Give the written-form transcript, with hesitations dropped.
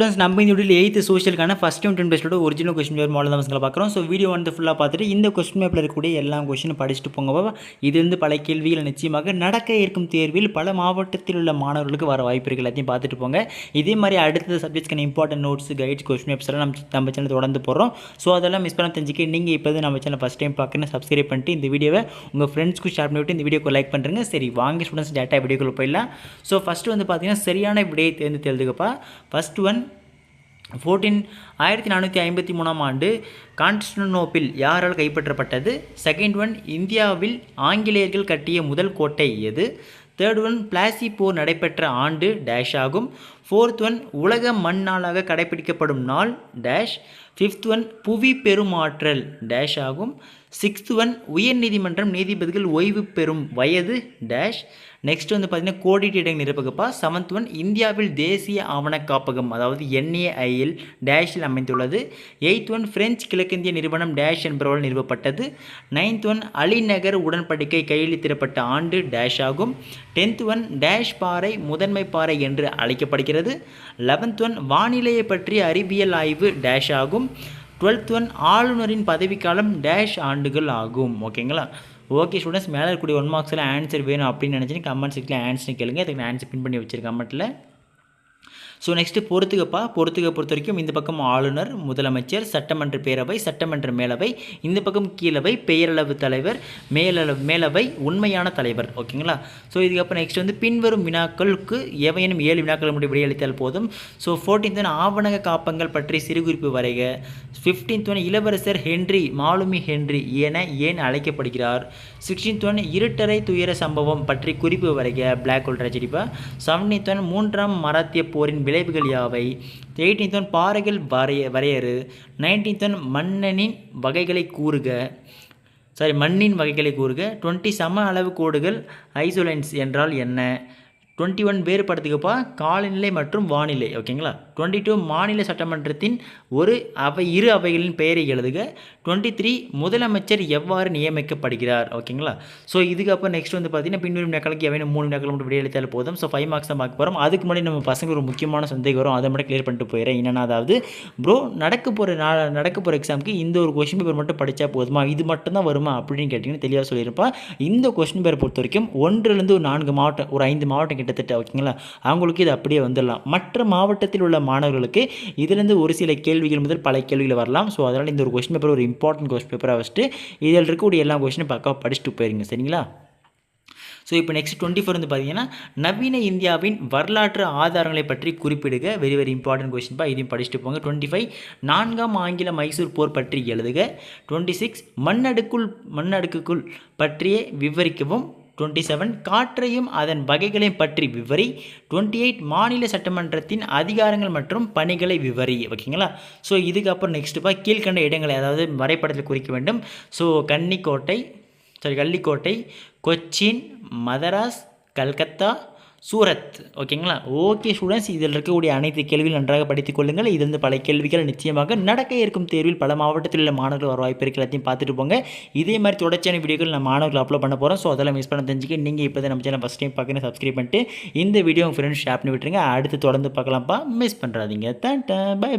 Students நம்ம இந்த வீடியோவில் 8th சோஷியலுக்கான ஃபஸ்ட் டைம் 10 பெஸ்ட்டோட ஒரிஜினல் கொஸ்டின் பேப்பர் மாடல் தான் பார்க்குறோம். ஸோ வீடியோ வந்து ஃபுல்லாக பார்த்துட்டு இந்த கொஸ்டின் பேப்பரில் இருக்கக்கூடிய எல்லா கொஸ்டினும் படிச்சுட்டு போங்க. இது பல கேள்விகள் நிச்சயமாக நடக்க இருக்கும் தேர்வில் பல மாவட்டத்தில் உள்ள மாணவர்களுக்கு வர வாய்ப்பு இருக்குது. எல்லாத்தையும் பார்த்துட்டு போங்க. இதே மாதிரி அடுத்த சப்ஜெக்ட்ஸ்க்கான important notes, guides, question papers எல்லாம் நம்ம சேனல் தொடர்ந்து போகிறோம். ஸோ அதெல்லாம் மிஸ் பண்ண தெரிஞ்சுக்க நீங்கள் இப்போ நம்ம சேனல் ஃபஸ்ட் டைம் பார்க்கணும் சப்ஸ்கிரைப் பண்ணிட்டு இந்த வீடியோவை உங்கள் ஃப்ரெண்ட்ஸ்க்கு ஷேர் பண்ணிவிட்டு இந்த வீடியோக்கு லைக் பண்ணுறேங்க. சரி வாங்க ஸ்டூடெண்ட்ஸ் டேட்டா வீடியோக்குள்ளே போயிடலாம். ஸோ ஃபஸ்ட்டு வந்து பார்த்தீங்கன்னா சரியான விடையை தேர்ந்தெடுக்கப்பா. ஃபஸ்ட் ஒன் 1453 ஆண்டு கான்ஸ்டன்டினோப்பிள் யாரால் கைப்பற்றப்பட்டது? செகண்ட் ஒன் இந்தியாவில் ஆங்கிலேயர்கள் கட்டிய முதல் கோட்டை எது? தேர்ட் ஒன் பிளாசி போர் நடைபெற்ற ஆண்டு டேஷ் ஆகும். ஃபோர்த் ஒன் உலக மண் நாளாக கடைபிடிக்கப்படும் நாள் டேஷ். ஃபிஃப்த் ஒன் புவி பெருமாற்றல் டேஷ் ஆகும். சிக்ஸ்த் ஒன் உயர்நீதிமன்றம் நீதிபதிகள் ஓய்வு பெறும் வயது டேஷ். நெக்ஸ்ட் வந்து பார்த்தீங்கன்னா கோடிட்டு இடங்கள் நிரப்புகப்பா. செவன்த் ஒன் இந்தியாவில் தேசிய ஆவண காப்பகம் அதாவது NAIL டேஷில் அமைந்துள்ளது. எயித் ஒன் பிரெஞ்சு கிழக்கிந்திய நிறுவனம் டேஷ் என்பவரால் நிறுவப்பட்டது. நைன்த் ஒன் அலிநகர் உடன்படிக்கை கையெழுத்திடப்பட்ட ஆண்டு டேஷ் ஆகும். 10th ஒன் டேஷ் பாறை முதன்மை பாறை என்று அழைக்கப்படுகிறது. 11th ஒன் வானிலையை பற்றிய அறிவியல் ஆய்வு டேஷ் ஆகும். 12th ஒன் ஆளுநரின் பதவிக்காலம் டேஷ் ஆண்டுகள் ஆகும். ஓகேங்களா? ஓகே ஸ்டூடெண்ட்ஸ், மேலே இருக்கக்கூடிய 1 மார்க்ஸில் ஆன்சர் வேணும் அப்படின்னு நினச்சின்னு கமெண்ட் செக்ஷனில் ஆன்சர் கேளுங்க. அதுக்கு நான் ஆன்சர் பின் பண்ணி வச்சிருக்கேன் கமெண்ட்டில். ஸோ நெக்ஸ்ட்டு பொறுத்த வரைக்கும் இந்த பக்கம் ஆளுநர், முதலமைச்சர், சட்டமன்ற பேரவை, சட்டமன்ற மேலவை, இந்த பக்கம் கீழவை, பெயரளவு தலைவர், மேலவை, உண்மையான தலைவர். ஓகேங்களா? ஸோ இதுக்கப்புறம் நெக்ஸ்ட் வந்து பின்வரும் வினாக்களுக்கு எவையேனும் 7 வினாக்கள் மட்டும் விடையளித்தால் போதும். ஸோ 14th ஆவணக காப்பங்கள் பற்றி சிறுகுறிப்பு வரைக. 15th இளவரசர் ஹென்றி மாலுமி ஹென்றி என ஏன் அழைக்கப்படுகிறார்? 16th இருட்டறை துயர சம்பவம் பற்றி குறிப்பு வரைக. Black hole ட்ராஜடிப்பா. 17th மூன்றாம் மராத்திய போரின் விளைவுகள் யாவை? 18th பாறைகள் வரையறு. 19th மண்ணின் வகைகளை கூறுக. 20 சம அளவு கோடுகள் ஐசோலைன்ஸ் என்றால் என்ன? 21 வேறுபடுத்துக்கப்பா காலநிலை மற்றும் வானிலை. ஓகேங்களா? 22 மாநில சட்டமன்றத்தின் இரு அவைகளின் பெயரை எழுதுக. 23 முதலமைச்சர் எவ்வாறு நியமிக்கப்படுகிறார்? ஓகேங்களா? ஸோ இதுக்கப்புறம் நெக்ஸ்ட் வந்து பார்த்தீங்கன்னா பின்வரும் வினாக்களுக்கு எவையும் 3 வினாக்கள் மட்டும் விடையளித்தால் போதும். ஸோ 5 மார்க்ஸ் தான் பார்க்க போகிறோம். அதுக்கு முன்னாடி நம்ம பசங்க ஒரு முக்கியமான சந்தேகம் வரும், அதை மட்டும் கிளியர் பண்ணிட்டு போயிடுறேன். என்னென்னா அதாவது ப்ரோ நடக்க போகிற எக்ஸாமுக்கு இந்த ஒரு கொஸ்டின் பேப்பர் மட்டும் படித்தா போதுமா, இது மட்டும் தான் வருமா அப்படின்னு கேட்டிங்கன்னா தெளிவாக சொல்லியிருப்பேன். இந்த கொஸ்டின் பேப்பரை பொறுத்த வரைக்கும் 1லேருந்து 4 மாவட்டம், ஒரு 5 மாவட்டம் கிட்டத்தட்ட. ஓகேங்களா? அவங்களுக்கு இது அப்படியே வந்துடலாம். மற்ற மாவட்டத்தில் உள்ள மாணவர்களுக்கு இதிலிருந்து ஒரு சில கேள்விகள் முதல் பல கேள்விகள் வரலாம். ஸோ அதனால் இந்த ஒரு கொஸ்டின் பேப்பர் ஒரு இம்பார்ட்டன்ட் கொஸ்டின் பேப்பராக வச்சுட்டு இதில் இருக்கக்கூடிய எல்லா கொஸ்டினும் பக்காவாக படிச்சுட்டு போயிருங்க. சரிங்களா? ஸோ இப்போ நெக்ஸ்ட் 24 வந்து பார்த்தீங்கன்னா நவீன இந்தியாவின் வரலாற்று ஆதாரங்களை பற்றி குறிப்பிடுக. வெரி வெரி இம்பார்ட்டன்ட் கொஸ்டின்ப்பா, இதையும் படிச்சுட்டு போங்க. 25 4ஆம் ஆங்கில மைசூர் போர் பற்றி எழுதுக. 26 மண்ணடுக்குள் பற்றிய விவரிக்கவும். 27 காற்றையும் அதன் வகைகளையும் பற்றி விவரி. 28 மாநில சட்டமன்றத்தின் அதிகாரங்கள் மற்றும் பணிகளை விவரி. ஓகேங்களா? ஸோ இதுக்கப்புறம் நெக்ஸ்ட்டுப்பா கீழ்கண்ட இடங்களை அதாவது வரைபடத்தில் குறிக்க வேண்டும். ஸோ கள்ளிக்கோட்டை, கொச்சின், மதராஸ், கல்கத்தா, சூரத். ஓகேங்களா? ஓகே ஸ்டூடெண்ட்ஸ், இதில் இருக்கக்கூடிய அனைத்து கேள்விகள் நன்றாக படித்துக் கொள்ளுங்கள். இது பல கேள்விகள் நிச்சயமாக நடக்க இருக்கும் தேர்வில் பல மாவட்டத்தில் உள்ள மாணவர்கள் வர வாய்ப்பு இருக்குது. எல்லாத்தையும் பார்த்துட்டு போங்க. இதே மாதிரி தொடர்ச்சியான வீடியோக்கள் நம்ம மாணவர்கள் அப்லோட் பண்ண போகிறோம். ஸோ அதெல்லாம் மிஸ் பண்ண தெரிஞ்சுக்க நீங்கள் இப்போ தான் நம்ம சேனல் ஃபஸ்ட் டைம் பார்க்கணும் சப்ஸ்கிரைப் பண்ணிட்டு இந்த வீடியோ உங்கள் ஃப்ரெண்ட்ஸ் ஷேர் பண்ணி விட்டுருங்க. அடுத்து தொடர்ந்து பார்க்கலாம்ப்பா, மிஸ் பண்ணுறாதீங்க. டாடா, பை.